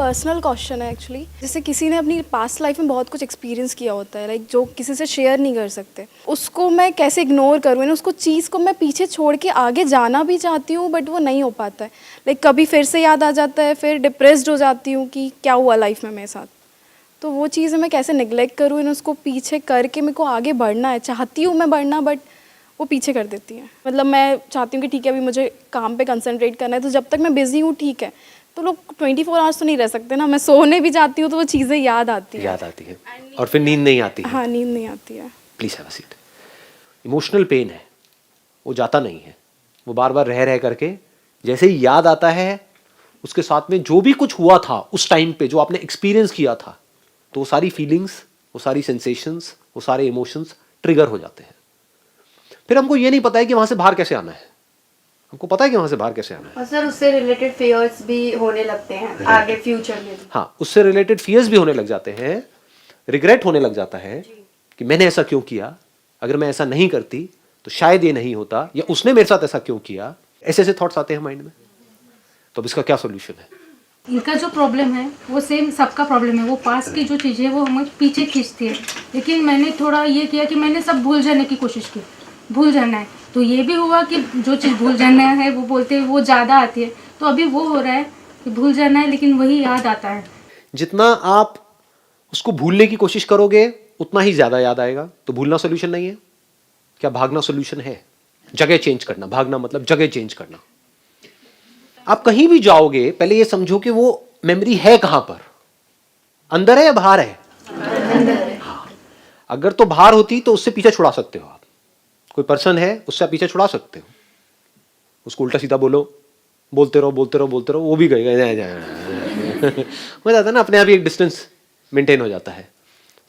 Personal question है actually. जैसे किसी ने अपनी पास्ट लाइफ में बहुत कुछ एक्सपीरियंस किया होता है, लाइक जो किसी से शेयर नहीं कर सकते, उसको मैं कैसे इग्नोर करूँ, यानी उसको चीज़ को मैं पीछे छोड़ के आगे जाना भी चाहती हूँ बट वो नहीं हो पाता है। लाइक कभी फिर से याद आ जाता है, फिर डिप्रेस्ड हो जाती हूँ कि क्या हुआ लाइफ में मेरे साथ। तो वो चीज़ें मैं कैसे निगलेक्ट करूँ, इन उसको पीछे करके मेरे को आगे बढ़ना है, चाहती हूँ मैं बढ़ना, बट वो पीछे कर देती है। मतलब मैं चाहती हूँ कि ठीक है अभी मुझे काम पे कंसंट्रेट करना है, तो जब तक मैं बिज़ी हूँ ठीक है। तो लोग 24 आवर्स तो नहीं रह सकते ना, मैं सोने भी जाती हूँ तो वो चीज़ें याद आती है और फिर नींद नहीं आती है। हाँ, नींद नहीं आती है। Please have a seat. Emotional pain है, वो जाता नहीं है, वो बार बार रह रह करके जैसे ही याद आता है, उसके साथ में जो भी कुछ हुआ था उस टाइम पे, जो आपने एक्सपीरियंस किया था, तो वो सारी फीलिंग्स, वो सारी सेंसेशंस, वो सारे इमोशंस ट्रिगर हो जाते हैं। फिर हमको ये नहीं पता है कि वहां से बाहर कैसे आना है। हमको पता है कि वहां से बाहर कैसे आना है। और सर उससे रिलेटेड फियर्स भी होने लगते हैं आगे फ्यूचर में भी। हाँ, उससे रिलेटेड फियर्स भी होने लग जाते हैं, रिग्रेट होने लग जाता है कि मैंने ऐसा क्यों किया, अगर मैं ऐसा नहीं करती तो शायद ये नहीं होता, या उसने मेरे साथ ऐसा क्यों किया। ऐसे ऐसे थॉट्स आते हैं माइंड में। तो अब इसका क्या सोल्यूशन है? इनका जो प्रॉब्लम है वो सेम सबका प्रॉब्लम है। वो पास की जो चीज़ें हैं वो हमें पीछे खींचती है, लेकिन मैंने थोड़ा ये किया कि मैंने सब भूल जाने की कोशिश की। भूल जाना है तो ये भी हुआ कि जो चीज़ भूल जाना है वो बोलते हैं वो ज़्यादा आती है, तो अभी वो हो रहा है कि भूल जाना है लेकिन वही याद आता है। जितना आप उसको भूलने की कोशिश करोगे उतना ही ज्यादा याद आएगा। तो भूलना सोल्यूशन नहीं है। क्या भागना सोल्यूशन है? जगह चेंज करना। भागना मतलब जगह चेंज करना। आप कहीं भी जाओगे पहले ये समझो कि वो मेमोरी है कहां पर, अंदर है या बाहर है? हाँ। अगर तो बाहर होती तो उससे पीछे छुड़ा सकते हो आप। कोई पर्सन है उससे आप पीछे छुड़ा सकते हो। उसको उल्टा सीधा बोलो, बोलते रहो बोलते रहो बोलते रहो, वो भी गए हो जाता है ना, अपने आप ही एक डिस्टेंस मेंटेन हो जाता है।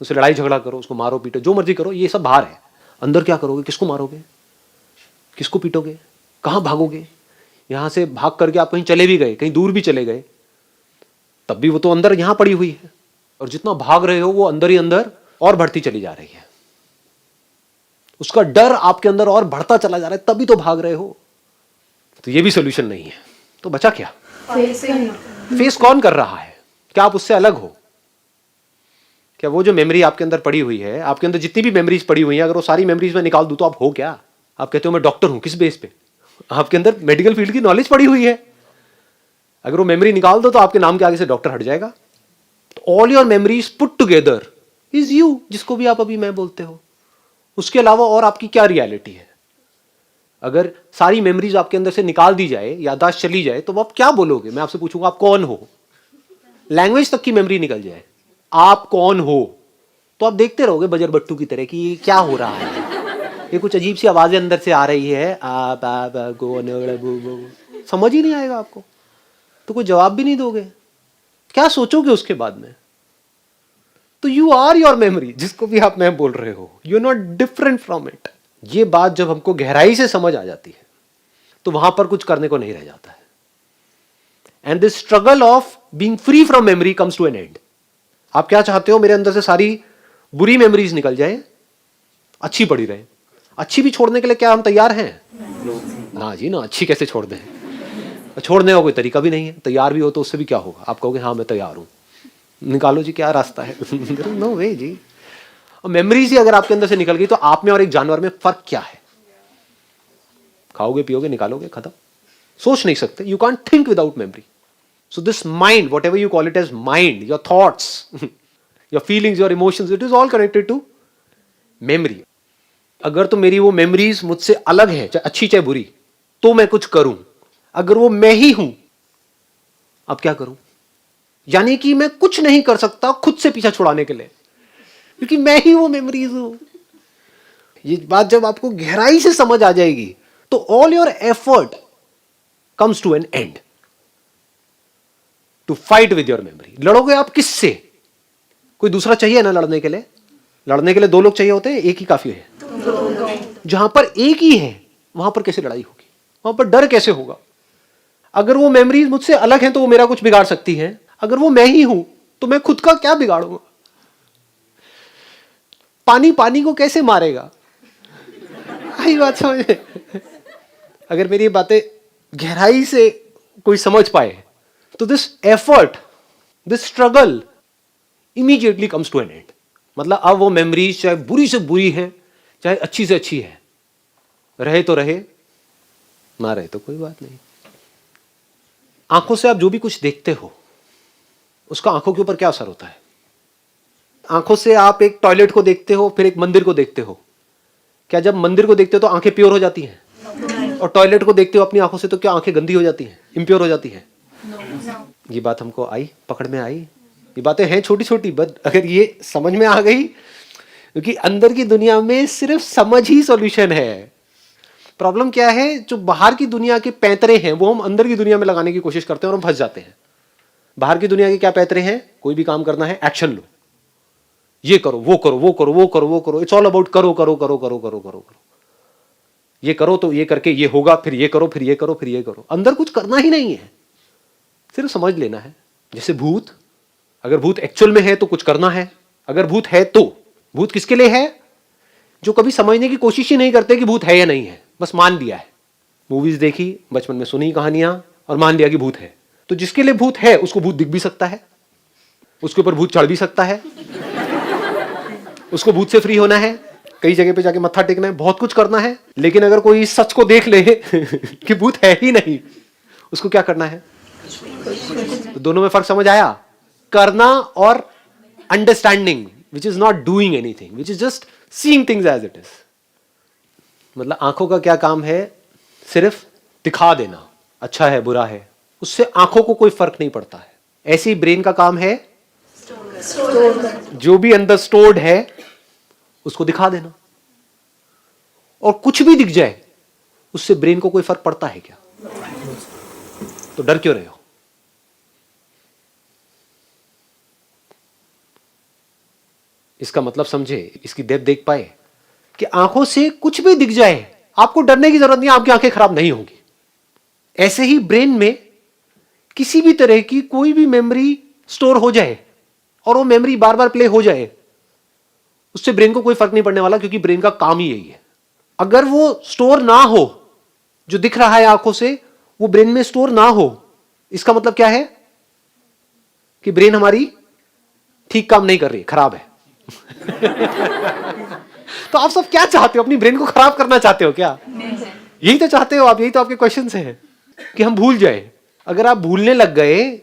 उससे लड़ाई झगड़ा करो, उसको मारो पीटो, जो मर्जी करो, ये सब बाहर है। अंदर क्या करोगे? किसको मारोगे, किसको पीटोगे, कहां भागोगे? यहां से भाग करके आप कहीं चले भी गए, कहीं दूर भी चले गए, तब भी वो तो अंदर यहां पड़ी हुई है। और जितना भाग रहे हो वो अंदर ही अंदर और बढ़ती चली जा रही है। उसका डर आपके अंदर और बढ़ता चला जा रहा है, तभी तो भाग रहे हो। तो ये भी सोल्यूशन नहीं है। तो बचा क्या? फेस कौन कर रहा है? क्या आप उससे अलग हो? क्या वो जो मेमोरी आपके अंदर पड़ी हुई है, आपके अंदर जितनी भी मेमोरीज पड़ी हुई हैं, अगर वो सारी मेमोरीज में निकाल दूं तो आप हो क्या? आप कहते हो मैं डॉक्टर हूं, किस बेस पे? आपके अंदर मेडिकल फील्ड की नॉलेज पड़ी हुई है। अगर वो मेमोरी निकाल दो तो आपके नाम के आगे से डॉक्टर हट जाएगा। All your memories put together is you, जिसको भी आप अभी मैं बोलते हो। उसके अलावा और आपकी क्या रियलिटी है? अगर सारी मेमोरीज आपके अंदर से निकाल दी जाए, याददाश्त चली जाए, तो आप क्या बोलोगे? मैं आपसे पूछूंगा आप कौन हो? लैंग्वेज तक की मेमोरी निकल जाए, आप कौन हो? तो आप देखते रहोगे बजर बट्टू की तरह कि ये क्या हो रहा है। ये कुछ अजीब सी आवाजें अंदर से आ रही है, समझ ही नहीं आएगा आपको, तो कोई जवाब भी नहीं दोगे। क्या सोचोगे उसके बाद में? तो यू आर योर मेमोरी, जिसको भी आप मैं बोल रहे हो, you are not different from it. ये बात जब हमको गहराई से समझ आ जाती है तो वहां पर कुछ करने को नहीं रह जाता है। And this struggle of being free from memory comes to an end. आप क्या चाहते हो? मेरे अंदर से सारी बुरी मेमोरीज निकल जाए, अच्छी पड़ी रहे। अच्छी भी छोड़ने के लिए क्या हम तैयार हैं? ना जी ना, अच्छी कैसे छोड़ दें? छोड़ने का कोई तरीका भी नहीं है। तैयार भी हो तो उससे भी क्या होगा? आप कहोगे हाँ मैं तैयार हूं, निकालो जी क्या रास्ता है। नो वे जी। और मेमोरीज ही अगर आपके अंदर से निकल गई तो आप में और एक जानवर में फर्क क्या है? खाओगे पियोगे निकालोगे, खत्म। सोच नहीं सकते। You can't think without memory. So this mind, whatever you call it as mind, your thoughts, your feelings, your emotions, it is all connected to memory. अगर तो मेरी वो मेमोरीज मुझसे अलग है, चाहे अच्छी चाहे बुरी, तो मैं कुछ करूं। अगर वो मैं ही हूं, अब क्या करूं? यानी कि मैं कुछ नहीं कर सकता खुद से पीछा छुड़ाने के लिए, क्योंकि मैं ही वो मेमोरीज हूं। ये बात जब आपको गहराई से समझ आ जाएगी तो all your effort comes to an end to fight with your memory. लड़ोगे आप किससे? कोई दूसरा चाहिए ना लड़ने के लिए? लड़ने के लिए दो लोग चाहिए होते हैं, एक ही काफी है। जहां पर एक ही है वहां पर कैसे लड़ाई होगी? वहां पर डर कैसे होगा? अगर वो मेमोरीज मुझसे अलग हैं तो वो मेरा कुछ बिगाड़ सकती हैं। अगर वो मैं ही हूं तो मैं खुद का क्या बिगाड़ूंगा? पानी पानी को कैसे मारेगा? आई बात समझ में? अगर मेरी बातें गहराई से कोई समझ पाए तो this effort this struggle immediately comes to an end. मतलब अब वो मेमोरीज चाहे बुरी से बुरी है, चाहे अच्छी से अच्छी है, रहे तो रहे, ना रहे तो कोई बात नहीं। आंखों से आप जो भी कुछ देखते हो उसका आंखों के ऊपर क्या असर होता है? आंखों से आप एक टॉयलेट को देखते हो, फिर एक मंदिर को देखते हो, क्या जब मंदिर को देखते हो तो आंखें प्योर हो जाती हैं? और टॉयलेट को देखते हो अपनी आंखों से तो क्या आंखें गंदी हो जाती हैं, इम्प्योर हो जाती हैं? ये बात हमको आई, पकड़ में आई। ये बातें हैं छोटी छोटी, बट अगर ये समझ में आ गई, क्योंकि अंदर की दुनिया में सिर्फ समझ ही सॉल्यूशन है। प्रॉब्लम क्या है, जो बाहर की दुनिया के पैंतरे हैं वो हम अंदर की दुनिया में लगाने की कोशिश करते हैं और हम फंस जाते हैं। बाहर की दुनिया के क्या पैंतरे हैं? कोई भी काम करना है, एक्शन लो, ये करो, वो करो, वो करो, वो करो, वो करो, इट्स ऑल अबाउट करो करो करो करो करो करो करो। ये करो तो ये करके ये होगा, फिर ये करो, फिर ये करो, फिर ये करो। अंदर कुछ करना ही नहीं है, सिर्फ समझ लेना है। जैसे भूत, अगर भूत एक्चुअल में है तो कुछ करना है। अगर भूत है तो भूत किसके लिए है? जो कभी समझने की कोशिश ही नहीं करते कि भूत है या नहीं है, बस मान लिया है। मूवीज देखी, बचपन में सुनी कहानियां और मान लिया कि भूत है। तो जिसके लिए भूत है उसको भूत दिख भी सकता है, उसके ऊपर भूत चढ़ भी सकता है, उसको भूत से फ्री होना है, कई जगह पे जाके मत्था टेकना है, बहुत कुछ करना है। लेकिन अगर कोई इस सच को देख ले कि भूत है ही नहीं, उसको क्या करना है? तो दोनों में फर्क समझ आया? करना और understanding, which is not doing anything, which is just seeing things as it is. मतलब आंखों का क्या काम है? सिर्फ दिखा देना, अच्छा है बुरा है, उससे आंखों को कोई फर्क नहीं पड़ता है। ऐसे ही ब्रेन का काम है जो भी अंदर स्टोर्ड है उसको दिखा देना। और कुछ भी दिख जाए उससे ब्रेन को कोई फर्क पड़ता है क्या? तो डर क्यों रहे हो? इसका मतलब समझे, इसकी डेप्थ देख पाए कि आंखों से कुछ भी दिख जाए आपको डरने की जरूरत नहीं, आपकी आंखें खराब नहीं होंगी। ऐसे ही ब्रेन में किसी भी तरह की कोई भी मेमोरी स्टोर हो जाए और वो मेमोरी बार बार प्ले हो जाए, उससे ब्रेन को कोई फर्क नहीं पड़ने वाला, क्योंकि ब्रेन का काम ही यही है। अगर वो स्टोर ना हो, जो दिख रहा है आंखों से वो ब्रेन में स्टोर ना हो, इसका मतलब क्या है? कि ब्रेन हमारी ठीक काम नहीं कर रही, खराब है। तो आप सब क्या चाहते हो? अपनी ब्रेन को खराब करना चाहते हो क्या? यही तो चाहते हो आप, यही तो आपके क्वेश्चंस हैं कि हम भूल जाए। अगर आप भूलने लग गए,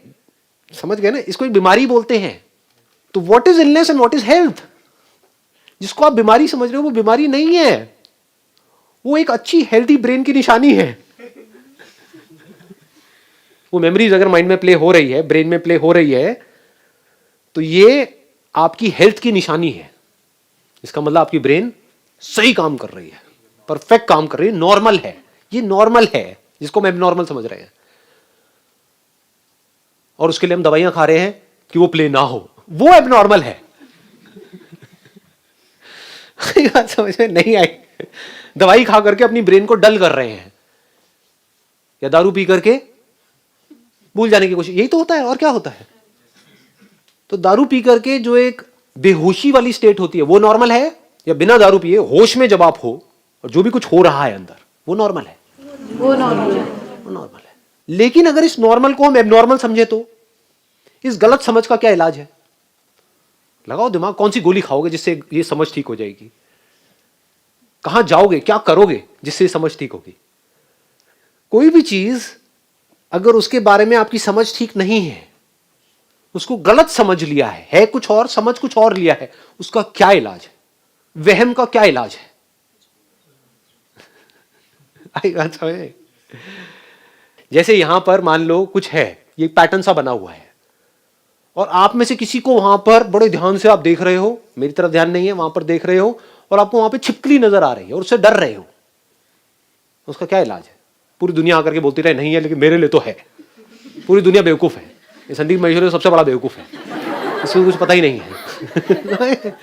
समझ गए ना, इसको एक बीमारी बोलते हैं। तो what is illness and what is health? जिसको आप बीमारी समझ रहे हो वो बीमारी नहीं है, वो एक अच्छी हेल्थी ब्रेन की निशानी है। वो मेमोरीज अगर माइंड में प्ले हो रही है, ब्रेन में प्ले हो रही है, तो ये आपकी हेल्थ की निशानी है। इसका मतलब आपकी ब्रेन सही काम कर रही है, परफेक्ट काम कर रही है, नॉर्मल है। ये नॉर्मल है, जिसको हम एबनॉर्मल समझ रहे हैं, और उसके लिए हम दवाइयां खा रहे हैं कि वो प्ले ना हो, वो एबनॉर्मल है। बात समझ में नहीं आई? दवाई खा करके अपनी ब्रेन को डल कर रहे हैं, या दारू पी करके भूल जाने की कोशिश, यही तो होता है। और क्या होता है? तो दारू पी करके जो एक बेहोशी वाली स्टेट होती है वो नॉर्मल है, या बिना दारू पिए होश में जब आप हो और जो भी कुछ हो रहा है अंदर, वो नॉर्मल है? वो नॉर्मल है। वो नॉर्मल है। लेकिन अगर इस नॉर्मल को हम एबनॉर्मल समझे तो इस गलत समझ का क्या इलाज है? लगाओ दिमाग, कौन सी गोली खाओगे जिससे ये समझ ठीक हो जाएगी? कहां जाओगे, क्या करोगे जिससे ये समझ ठीक होगी? कोई भी चीज अगर उसके बारे में आपकी समझ ठीक नहीं है, उसको गलत समझ लिया है कुछ और, समझ कुछ और लिया है, उसका क्या इलाज है? वहम का क्या इलाज है? आई बात समझ? जैसे यहां पर मान लो कुछ है, ये पैटर्न सा बना हुआ है, और आप में से किसी को वहां पर बड़े ध्यान से आप देख रहे हो, मेरी तरफ ध्यान नहीं है, वहां पर देख रहे हो, और आपको वहां पे छिपकली नजर आ रही है और उससे डर रहे हो, उसका क्या इलाज है? पूरी दुनिया आकर के बोलती रहे नहीं है, लेकिन मेरे लिए तो है। पूरी दुनिया बेवकूफ है, ये संदीप महेश्वरी सबसे बड़ा बेवकूफ है, इसको कुछ पता ही नहीं है।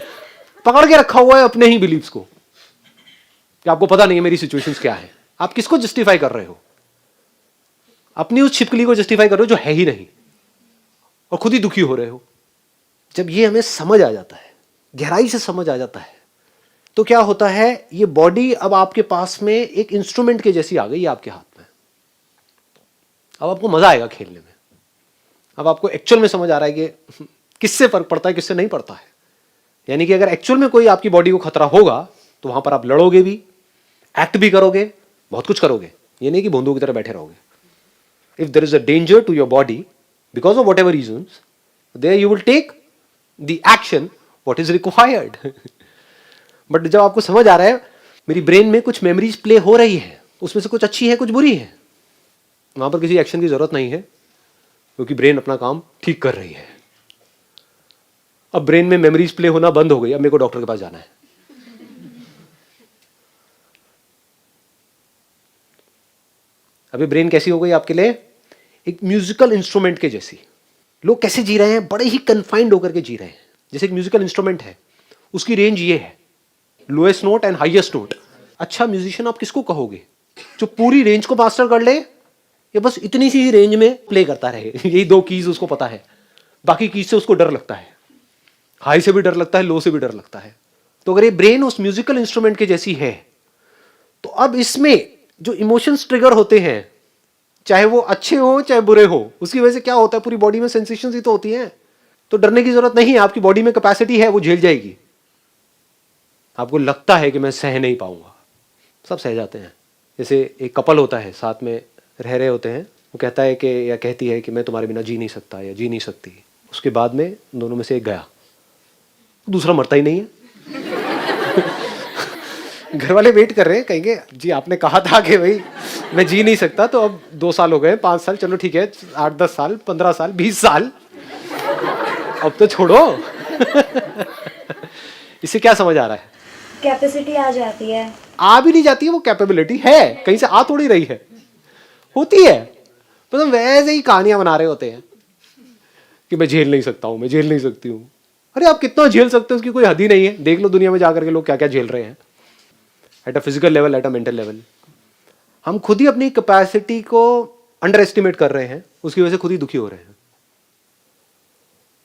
पकड़ के रखा हुआ है अपने ही बिलीव्स को, कि आपको पता नहीं है मेरी सिचुएशंस क्या है। आप किसको जस्टिफाई कर रहे हो? अपनी उस छिपकली को जस्टिफाई कर रहे हो जो है ही नहीं, और खुद ही दुखी हो रहे हो। जब ये हमें समझ आ जाता है, गहराई से समझ आ जाता है, तो क्या होता है, ये बॉडी अब आपके पास में एक इंस्ट्रूमेंट के जैसी आ गई है आपके हाथ में। अब आपको मजा आएगा खेलने में। अब आपको एक्चुअल में समझ आ रहा है कि किससे फर्क पड़ता है, किससे नहीं पड़ता है। यानी कि अगर एक्चुअल में कोई आपकी बॉडी को खतरा होगा तो वहां पर आप लड़ोगे भी, एक्ट भी करोगे, बहुत कुछ करोगे। ये नहीं कि बूंदों की तरह बैठे रहोगे। If there is a danger to your body because of whatever reasons, there you will take the action what is required. But जब आपको समझ आ रहा है मेरी ब्रेन में कुछ मेमोरीज प्ले हो रही है, उसमें से कुछ अच्छी है कुछ बुरी है, वहां पर किसी एक्शन की जरूरत नहीं है, क्योंकि ब्रेन अपना काम ठीक कर रही है। अब ब्रेन में मेमोरीज प्ले होना बंद हो गई, अब मेरे को डॉक्टर के पास जाना है। अभी ब्रेन कैसी हो गई आपके लिए? एक म्यूजिकल इंस्ट्रूमेंट के जैसी। लोग कैसे जी रहे हैं? बड़े ही कन्फाइंड होकर के जी रहे हैं। जैसे एक म्यूजिकल इंस्ट्रूमेंट है, उसकी रेंज ये है, lowest note and highest note. अच्छा म्यूजिशियन आप किसको कहोगे? जो पूरी रेंज को मास्टर कर ले या बस इतनी सी रेंज में प्ले करता रहे? यही दो कीज उसको पता है, बाकी कीज से उसको डर लगता है। हाई से भी डर लगता है, लो से भी डर लगता है। तो अगर ये ब्रेन उस म्यूजिकल इंस्ट्रूमेंट के जैसी है, तो अब इसमें जो इमोशंस ट्रिगर होते हैं, चाहे वो अच्छे हो चाहे बुरे हो, उसकी वजह से क्या होता है, पूरी बॉडी में सेंसेशंस ही तो होती हैं। तो डरने की जरूरत नहीं है, आपकी बॉडी में कैपेसिटी है, वो झेल जाएगी। आपको लगता है कि मैं सह नहीं पाऊंगा, सब सह जाते हैं। जैसे एक कपल होता है, साथ में रह रहे होते हैं, वो कहता है कि या कहती है कि मैं तुम्हारे बिना जी नहीं सकता या जी नहीं सकती। उसके बाद में दोनों में से एक गया, दूसरा मरता ही नहीं है। घर वाले वेट कर रहे हैं, कहेंगे जी आपने कहा था कि भाई मैं जी नहीं सकता, तो अब 2 साल हो गए, 5 साल, चलो ठीक है, 8-10 साल, 15 साल, 20 साल, अब तो छोड़ो। इससे क्या समझ आ रहा है? कैपेसिटी आ जाती है। आ भी नहीं जाती है, वो कैपेबिलिटी है, कहीं से आ थोड़ी रही है, होती है। मतलब वैसे ही कहानियां बना रहे होते हैं कि मैं झेल नहीं सकता हूं, मैं झेल नहीं सकती हूं। अरे आप कितना झेल सकते हो उसकी कोई हद ही नहीं है। देख लो दुनिया में जाकर के लोग क्या क्या झेल रहे हैं, at a physical level, at a mental level. हम खुद ही अपनी कैपेसिटी को अंडर एस्टिमेट कर रहे हैं, उसकी वजह से खुद ही दुखी हो रहे हैं।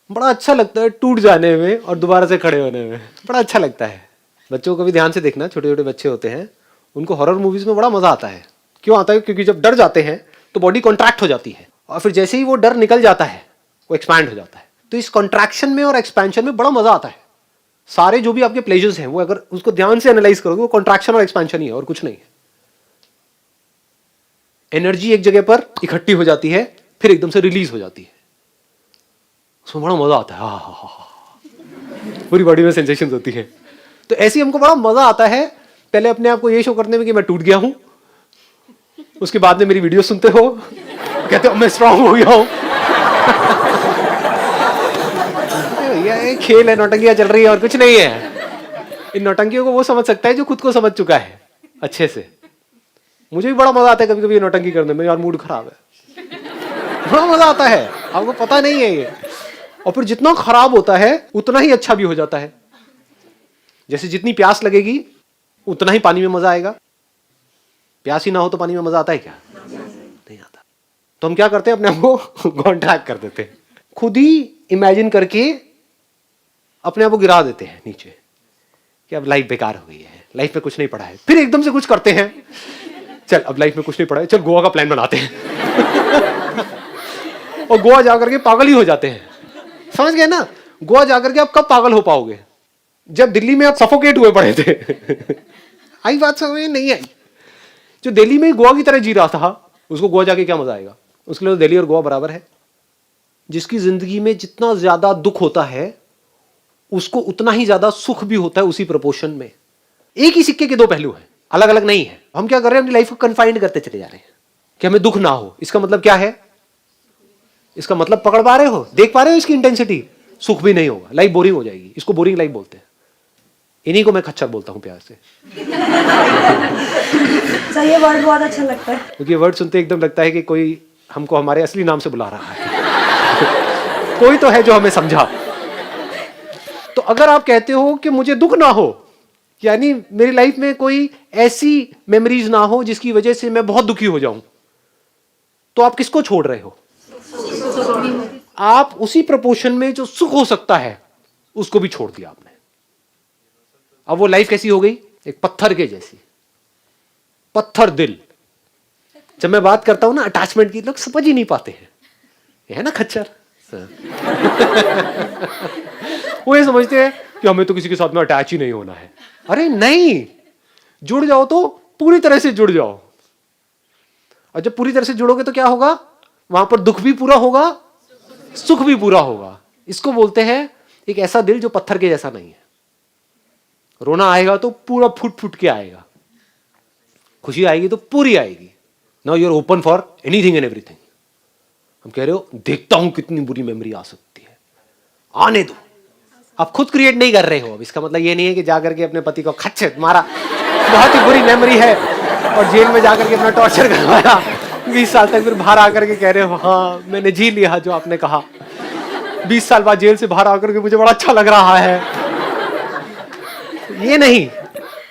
बड़ा अच्छा लगता है टूट जाने में और दोबारा से खड़े होने में, बड़ा अच्छा लगता है। बच्चों को भी ध्यान से देखना, छोटे छोटे बच्चे होते हैं, उनको हॉरर मूवीज में बड़ा मजा आता है। क्यों आता है? क्योंकि जब डर जाते हैं तो बॉडी कॉन्ट्रैक्ट हो जाती है, और फिर जैसे ही वो डर निकल जाता है वो एक्सपैंड हो जाता है। तो इस कॉन्ट्रैक्शन में और एक्सपेंशन में बड़ा मजा आता है। सारे जो भी आपके प्लेजर्स हैं, वो अगर उसको ध्यान से एनालाइज करोगे, वो कॉन्ट्रैक्शन और एक्सपेंशन ही है और कुछ नहीं है। एनर्जी एक जगह पर इकट्ठी हो जाती है, फिर एकदम से रिलीज हो जाती है, उसमें बड़ा मजा आता है। पूरी बॉडी में सेंसेशंस होती है। तो ऐसे हमको बड़ा मजा आता है, पहले अपने आप को ये शो करने में कि मैं टूट गया हूं, उसके बाद में मेरी वीडियो सुनते हो, कहते हो मैं स्ट्रांग हो गया हूं। ये खेल है, नौटंकियां चल रही है और कुछ नहीं है। इन नौटंकियों को वो समझ सकता है जो खुद को समझ चुका है अच्छे से। मुझे भी बड़ा मजा आता है कभी कभी ये नौटंकी करने में, यार मूड खराब है, बड़ा मजा आता है, आपको पता नहीं है ये। और फिर जितना खराब होता है उतना ही अच्छा भी हो जाता है। जैसे जितनी प्यास लगेगी उतना ही पानी में मजा आएगा। प्यास ही ना हो तो पानी में मजा आता है क्या? नहीं आता। तो हम क्या करते हैं, अपने आप को कॉन्ट्रैक्ट कर देते हैं, खुद ही इमेजिन करके अपने आप को गिरा देते हैं नीचे कि अब लाइफ बेकार हो गई है, लाइफ में कुछ नहीं पड़ा है। फिर एकदम से कुछ करते हैं, चल अब लाइफ में कुछ नहीं पड़ा है, चल गोवा का प्लान बनाते हैं। और गोवा जाकर के पागल ही हो जाते हैं। समझ गए ना? गोवा जाकर के आप कब पागल हो पाओगे? जब दिल्ली में आप सफोकेट हुए पड़े थे। आई बात समझ नहीं आई? जो दिल्ली में गोवा की तरह जी रहा था, उसको गोवा जाके क्या मजा आएगा? उसके लिए तो दिल्ली और गोवा बराबर है। जिसकी जिंदगी में जितना ज्यादा दुख होता है उसको उतना ही ज्यादा सुख भी होता है, उसी प्रोपोर्शन में। एक ही सिक्के के दो पहलू हैं, अलग अलग नहीं है। हम क्या कर रहे हैं, अपनी लाइफ को कन्फाइंड करते चले जा रहे हैं कि हमें दुख ना हो। इसका मतलब क्या है? इसका मतलब पकड़ पा रहे हो, देख पा रहे हो इसकी इंटेंसिटी? सुख भी नहीं होगा, लाइफ बोरिंग हो जाएगी। इसको बोरिंग लाइफ बोलते हैं। इन्हीं को मैं खच्चर बोलता हूं प्यार से। सर ये वर्ड बहुत अच्छा लगता है, क्योंकि ये वर्ड सुनते एकदम लगता है कि कोई हमको हमारे असली नाम से बुला रहा है। कोई तो है जो हमें समझा। तो अगर आप कहते हो कि मुझे दुख ना हो, यानी मेरी लाइफ में कोई ऐसी मेमोरीज ना हो जिसकी वजह से मैं बहुत दुखी हो जाऊं, तो आप किसको छोड़ रहे हो? आप उसी प्रोपोर्शन में जो सुख हो सकता है उसको भी छोड़ दिया आपने। अब वो लाइफ कैसी हो गई? एक पत्थर के जैसी, पत्थर दिल। जब मैं बात करता हूं ना अटैचमेंट की, लोग समझ ही नहीं पाते हैं। ये है ना खच्चर। वो ये समझते हैं कि हमें तो किसी के साथ में अटैच ही नहीं होना है। अरे नहीं, जुड़ जाओ तो पूरी तरह से जुड़ जाओ, और जब पूरी तरह से जुड़ोगे तो क्या होगा, वहां पर दुख भी पूरा होगा, सुख भी पूरा होगा। इसको बोलते हैं एक ऐसा दिल जो पत्थर के जैसा नहीं है। रोना आएगा तो पूरा फुट फुट के आएगा, खुशी आएगी तो पूरी आएगी। Now you are open for anything and everything. हम कह रहे हो देखता हूं कितनी बुरी मेमोरी आ सकती है, आने दो। आप खुद क्रिएट नहीं कर रहे हो। अब इसका मतलब ये नहीं है कि जाकर के अपने पति को खच्चे मारा, बहुत ही बुरी मेमोरी है, और जेल में जाकर के अपना टॉर्चर करवाया 20 साल तक, फिर बाहर आकर के कह रहे हो हाँ मैंने जी लिया जो आपने कहा। 20 साल बाद जेल से बाहर आकर के मुझे बड़ा अच्छा लग रहा है। ये नहीं,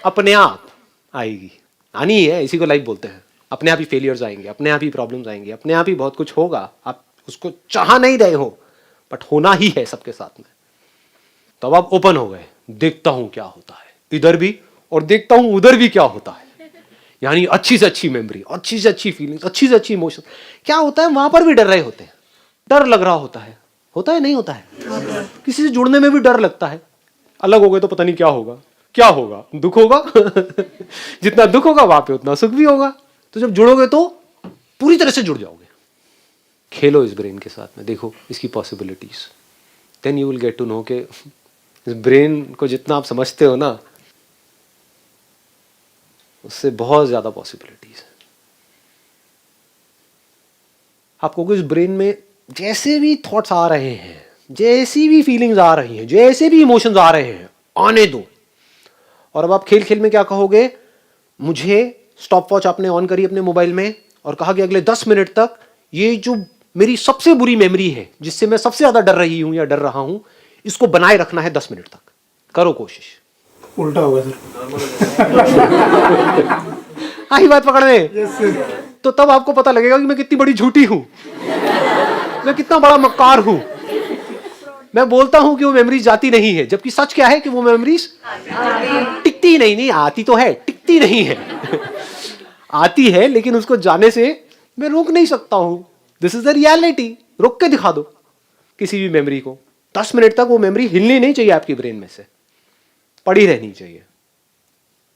अपने आप आएगी, आनी है, इसी को लाइफ बोलते हैं। अपने आप ही फेलियर्स आएंगे, अपने आप ही प्रॉब्लम्स आएंगे, अपने आप ही बहुत कुछ होगा। आप उसको चाह नहीं रहे हो, बट होना ही है सबके साथ में। तो अब आप ओपन हो गए, देखता हूं क्या होता है इधर भी, और देखता हूं उधर भी क्या होता है। यानी अच्छी से अच्छी मेमोरी, अच्छी से अच्छी फीलिंग्स, अच्छी से अच्छी इमोशन। क्या होता है, वहां पर भी डर रहे होते हैं, डर लग रहा होता है नहीं होता है। किसी से जुड़ने में भी डर लगता है, अलग हो गए तो पता नहीं क्या होगा, क्या होगा, दुख होगा जितना दुख होगा वहां पे उतना सुख भी होगा। तो जब जुड़ोगे तो पूरी तरह से जुड़ जाओगे। खेलो इस ब्रेन के साथ में, देखो इसकी possibilities, then you will get to know के इस ब्रेन को जितना आप समझते हो ना, उससे बहुत ज्यादा पॉसिबिलिटीज है। आपको इस ब्रेन में जैसे भी थॉट्स आ रहे हैं, जैसी भी फीलिंग्स आ रही हैं, जैसे भी इमोशंस आ रहे हैं, आने दो। और अब आप खेल खेल में क्या कहोगे, मुझे स्टॉप वॉच आपने ऑन करी अपने मोबाइल में और कहा कि अगले 10 मिनट तक ये जो मेरी सबसे बुरी मेमोरी है, जिससे मैं सबसे ज्यादा डर रही हूं या डर रहा हूं, इसको बनाए रखना है 10 मिनट तक। करो कोशिश। उल्टा होगा सर। आई बात पकड़ में। तो तब आपको पता लगेगा कि मैं कितनी बड़ी झूठी हूं, मैं कितना बड़ा मक्कार हूं। मैं बोलता हूं कि वो मेमोरीज जाती नहीं है, जबकि सच क्या है कि वो मेमोरीज टिकती नहीं आती तो है, टिकती नहीं है आती है, लेकिन उसको जाने से मैं रोक नहीं सकता हूं। This is the reality. रोक के दिखा दो किसी भी मेमोरी को। 10 मिनट तक वो मेमोरी हिलनी नहीं चाहिए आपकी ब्रेन में से, पड़ी रहनी चाहिए,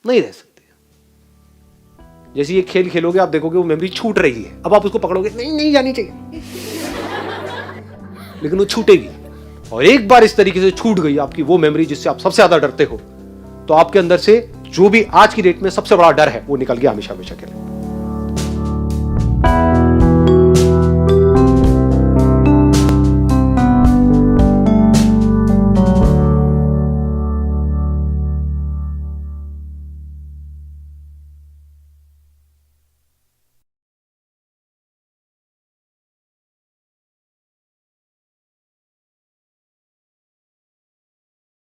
नहीं रह सकती। जैसे ये खेल खेलोगे आप देखोगे वो मेमोरी छूट रही है, अब आप उसको पकड़ोगे, नहीं जानी चाहिए, लेकिन वो छूटेगी। और एक बार इस तरीके से छूट गई आपकी वो मेमोरी जिससे आप सबसे ज्यादा डरते हो, तो आपके अंदर से जो भी आज की डेट में सबसे बड़ा डर है वो निकल गया हमेशा हमेशा के लिए।